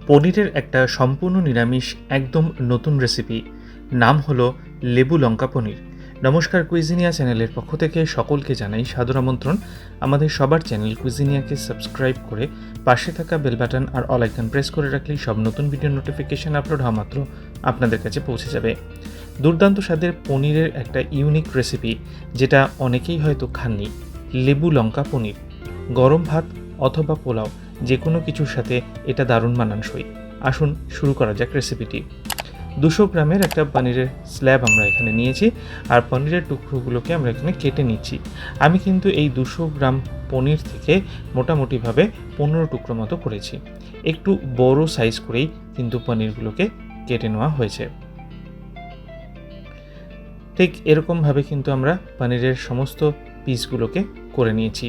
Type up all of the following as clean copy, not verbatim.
পনিরের একটা সম্পূর্ণ নিরামিষ একদম নতুন রেসিপি, নাম হলো লেবু লঙ্কা পনির। নমস্কার, কুইজিনিয়া চ্যানেলের পক্ষ থেকে সকলকে জানাই সাদর আমন্ত্রণ। আমাদের সবার চ্যানেল কুইজিনিয়াকে সাবস্ক্রাইব করে পাশে থাকা বেল বাটন আর অল আইকন প্রেস করে রাখলেই সব নতুন ভিডিও নোটিফিকেশন আপলোড হওয়া মাত্র আপনাদের কাছে পৌঁছে যাবে। দুর্দান্ত স্বাদের পনিরের একটা ইউনিক রেসিপি, যেটা অনেকেই হয়তো খাননি, লেবু লঙ্কা পনির। গরম ভাত অথবা পোলাও যে কোনো কিছুর সাথে এটা দারুণ মানানসই। আসুন শুরু করা যাক রেসিপিটি। 200 গ্রামের একটা পনিরের স্ল্যাব আমরা এখানে নিয়েছি, আর পনিরের টুকরোগুলোকে আমরা এখানে কেটে নিচ্ছি। আমি কিন্তু এই 200 গ্রাম পনির থেকে মোটামুটিভাবে 15 টুকরো মতো করেছি। একটু বড় সাইজ করেই কিন্তু পনিরগুলোকে কেটে নেওয়া হয়েছে। ঠিক এরকমভাবে কিন্তু আমরা পনিরের সমস্ত পিসগুলোকে করে নিয়েছি।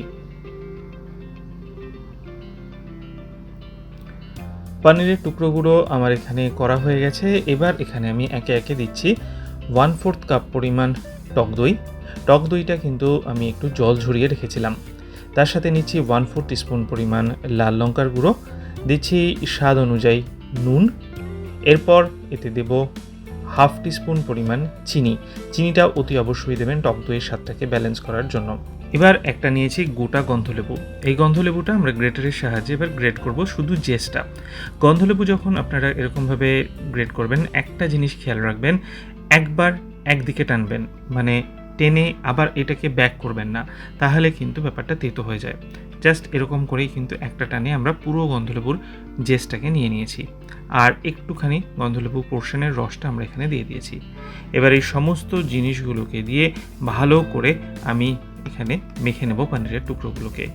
পনিরের টুকরোগুলো আমার এখানে করা হয়ে গেছে। এবার এখানে আমি একে একে দিচ্ছি 1/4 কাপ পরিমাণ টক দই। টক দইটা কিন্তু আমি একটু জল ঝরিয়ে রেখেছিলাম। তার সাথে নিচ্ছি 1/4 টিস্পুন পরিমাণ লাল লঙ্কার গুঁড়ো, দিচ্ছি স্বাদ অনুযায়ী নুন। এরপর এতে দেব 1/2 টিস্পুন পরিমাণ চিনি। চিনিটা অতি অবশ্যই দেবেন টক দইয়ের স্বাদটাকে ব্যালেন্স করার জন্য। এবার একটা নিয়েছি গোটা গন্ধলেবু। এই গন্ধলেবুটা আমরা গ্রেটারের সাহায্যে এবার গ্রেট করব, শুধু জেসটা। গন্ধলেবু যখন আপনারা এরকমভাবে গ্রেট করবেন, একটা জিনিস খেয়াল রাখবেন, একবার একদিকে টানবেন, মানে টেনে আবার এটাকে ব্যাক করবেন না, তাহলে কিন্তু ব্যাপারটা তেতো হয়ে যায়। জাস্ট এরকম করেই কিন্তু একটা টানে আমরা পুরো গন্ধলেবুর জেসটাকে নিয়ে নিয়েছি, আর একটুখানি গন্ধলেবু পোর্শনের রসটা আমরা এখানে দিয়ে দিয়েছি। এবার এই সমস্ত জিনিসগুলোকে দিয়ে ভালো করে আমি এখানে মেখে নেব পনিরের টুকরোগুলোকে।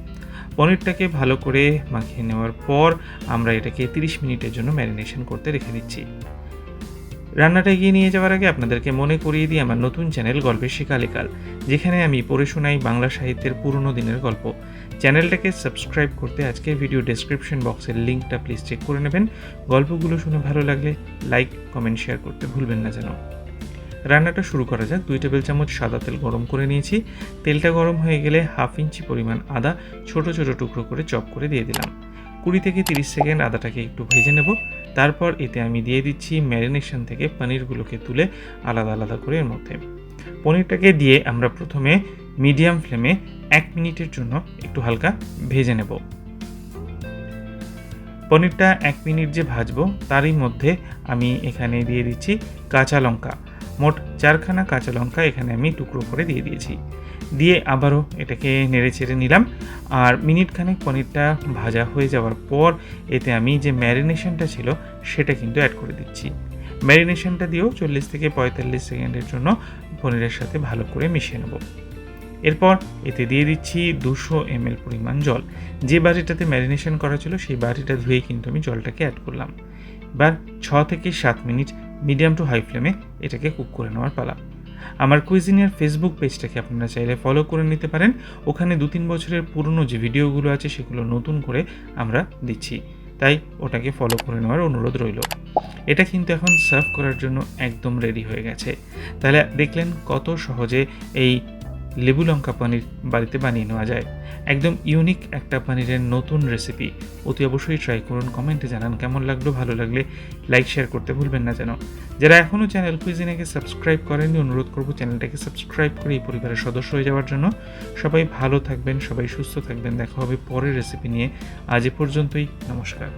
পনিরটাকে ভালো করে মাখিয়ে নেওয়ার পর আমরা এটাকে 30 মিনিটের জন্য ম্যারিনেশন করতে রেখে দিচ্ছি। রান্নাটা এগিয়ে নিয়ে যাওয়ার আগে আপনাদেরকে মনে করিয়ে দিই আমার নতুন চ্যানেল গল্পের শিকালিকাল, যেখানে আমি পড়ে শোনাই বাংলা সাহিত্যের পুরনো দিনের গল্প। চ্যানেলটাকে সাবস্ক্রাইব করতে আজকের ভিডিও ডেসক্রিপশন বক্সের লিঙ্কটা প্লিজ চেক করে নেবেন। গল্পগুলো শুনে ভালো লাগলে লাইক, কমেন্ট, শেয়ার করতে ভুলবেন না যেন। রান্নাটা শুরু করা যাক। 2 টেবিল চামচ সাদা তেল গরম করে নিয়েছি। তেলটা গরম হয়ে গেলে 1/2 ইঞ্চি পরিমাণ আদা ছোট ছোট টুকরো করে চপ করে দিয়ে দিলাম। 20 থেকে 30 সেকেন্ড আদাটাকে একটু ভেজে নেব। তারপর এতে আমি দিয়ে দিচ্ছি ম্যারিনেশন থেকে পনিরগুলোকে তুলে আলাদা আলাদা করে এর মধ্যে। পনিরটাকে দিয়ে আমরা প্রথমে মিডিয়াম ফ্লেমে 1 মিনিটের জন্য একটু হালকা ভেজে নেব। পনিরটা 1 মিনিট যে ভাজবো, তারই মধ্যে আমি এখানে দিয়ে দিচ্ছি কাঁচা লঙ্কা। মোট 4খানা কাঁচা লঙ্কা এখানে আমি টুকরো করে দিয়ে দিয়েছি। দিয়ে আবারও এটাকে নেড়ে চেড়ে নিলাম। আর মিনিটখানেক পনিরটা ভাজা হয়ে যাওয়ার পর এতে আমি যে ম্যারিনেশনটা ছিল সেটা কিন্তু অ্যাড করে দিচ্ছি। ম্যারিনেশনটা দিয়েও 40 থেকে 45 সেকেন্ডের জন্য পনিরের সাথে ভালো করে মিশিয়ে নেব। এরপর এতে দিয়ে দিচ্ছি 200 ml পরিমাণ জল। যে বাটিটাতে ম্যারিনেশন করা ছিল সেই বাটিটা ধুয়েই কিন্তু আমি জলটাকে অ্যাড করলাম। এবার 6 থেকে 7 মিনিট মিডিয়াম টু হাই ফ্লেমে এটাকে কুক করে নেওয়ার পালা। আমার কুইজিনিয়ার ফেসবুক পেজটাকে আপনারা চাইলে ফলো করে নিতে পারেন। ওখানে 2-3 বছরের পুরনো যে ভিডিওগুলো আছে সেগুলো নতুন করে আমরা দিচ্ছি, তাই ওটাকে ফলো করে নেওয়ার অনুরোধ রইল। এটা কিন্তু এখন সার্ভ করার জন্য একদম রেডি হয়ে গেছে। তাহলে দেখলেন কত সহজে এই লেবু লঙ্কা পনির বাড়িতে বানিয়ে নেওয়া যায়। একদম ইউনিক একটা পনিরের নতুন রেসিপি। অতি অবশ্যই ট্রাই করুন, কমেন্টে জানান কেমন লাগলো। ভালো লাগলে লাইক, শেয়ার করতে ভুলবেন না যেন। যারা এখনও চ্যানেল কুইজিনিয়াকে সাবস্ক্রাইব করেননি, অনুরোধ করব চ্যানেলটাকে সাবস্ক্রাইব করে এই পরিবারের সদস্য হয়ে যাওয়ার জন্য। সবাই ভালো থাকবেন, সবাই সুস্থ থাকবেন। দেখা হবে পরের রেসিপি নিয়ে। আজ এ পর্যন্তই, নমস্কার।